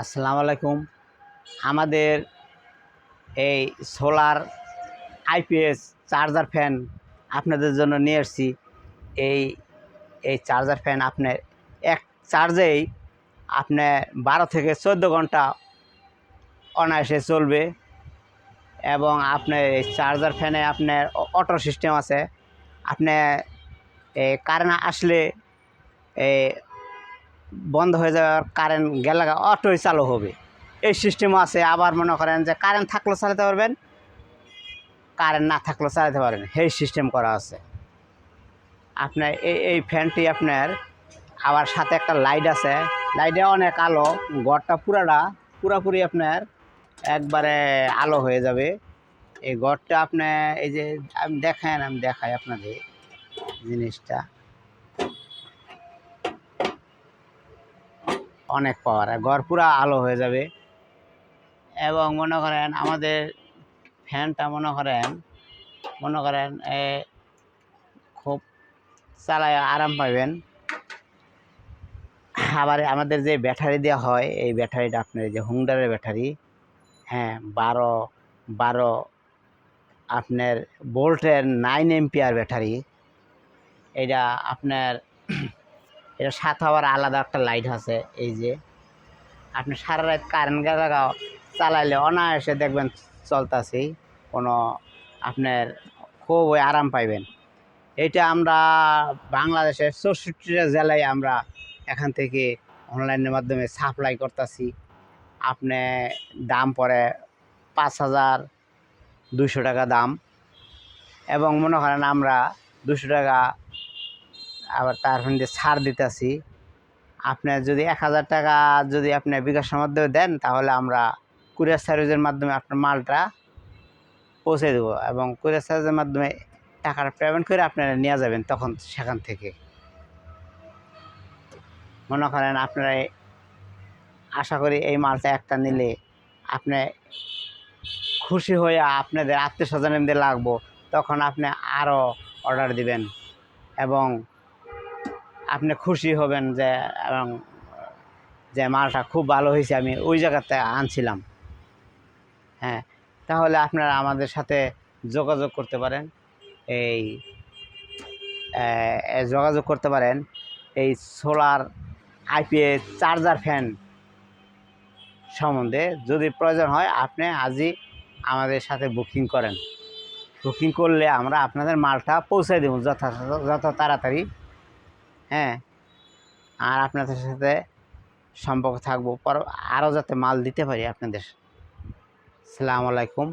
আসসালামু আলাইকুম। আমাদের এই সোলার আইপিএস চার্জার ফ্যান আপনাদের জন্য নিয়ে এসেছি। এই এই চার্জার ফ্যান আপনার এক চার্জেই আপনার 12 থেকে 14 ঘন্টা অনায়াসে চলবে এবং আপনার এই চার্জার ফ্যানে আপনার অটো সিস্টেম আছে। আপনি কারেন্ট আসলে বন্ধ হয়ে যাওয়ার কারেন্ট গেলে অটোই চালু হবে, এই সিস্টেমও আছে। আবার মনে করেন যে কারেন্ট থাকলেও চালাতে পারবেন, কারেন্ট না থাকলেও চালাতে পারবেন, সেই সিস্টেম করা আছে। আপনার এই ফ্যানটি আপনার আবার সাথে একটা লাইট আছে, লাইটে অনেক আলো, ঘরটা পুরাপুরি আপনার একবারে আলো হয়ে যাবে। এই ঘরটা আপনি এই যে আমি দেখাই আপনাদের জিনিসটা, অনেক পাওয়ার, ঘর পুরা আলো হয়ে যাবে। এবং মনে করেন আমাদের ফ্যানটা মনে করেন খুব চালায় আরাম পাবেন। আবার আমাদের যে ব্যাটারি দেওয়া হয়, এই ব্যাটারিটা আপনার যে হুন্ডারের ব্যাটারি, হ্যাঁ, 12 আপনার ভোল্টের 9 এম্পিয়ার ব্যাটারি। এটা আপনার এটা সাথে আবার আলাদা একটা লাইট আছে। এই যে আপনি সারা রাত কারেন্ট লাগাও চালাইলে অনায়াসে দেখবেন চলতেছি, কোনো আপনার খুব আরাম পাইবেন। এটা আমরা বাংলাদেশের 64টা জেলায় আমরা এখান থেকে অনলাইনের মাধ্যমে সাপ্লাই করতেছি। আপনি দাম পড়ে 5,200 টাকা দাম, এবং মনে করেন আমরা 200 টাকা আবার তার মধ্যে ছাড় দিতেছি। আপনার যদি 1,000 টাকা যদি আপনি বিকাশের মাধ্যমে দেন, তাহলে আমরা কুরিয়ার সার্ভিসের মাধ্যমে আপনার মালটা পৌঁছে দেবো, এবং কুরিয়ার সার্ভিসের মাধ্যমে টাকাটা পেমেন্ট করে আপনারা নিয়ে যাবেন। তখন সেখান থেকে মনে করেন আপনারা আশা করি এই মালটা একটা নিলে আপনি খুশি হয়ে আপনাদের আত্মীয় স্বজনদের লাগবো, তখন আপনি আরও অর্ডার দিবেন এবং আপনি খুশি হবেন যে এবং যে মালটা খুব ভালো হয়েছে, আমি ওই জায়গাতে আনছিলাম। হ্যাঁ, তাহলে আপনারা আমাদের সাথে যোগাযোগ করতে পারেন। এই যোগাযোগ করতে পারেন এই সোলার আইপিএস চার্জার ফ্যান সম্বন্ধে। যদি প্রয়োজন হয় আপনি আজই আমাদের সাথে বুকিং করেন। বুকিং করলে আমরা আপনাদের মালটা পৌঁছে দেব যত তাড়াতাড়ি। হ্যাঁ, আর আপনাদের সাথে সম্পর্ক থাকবো আরও যাতে মাল দিতে পারি আপনাদের। আসসালামু আলাইকুম।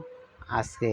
আজকে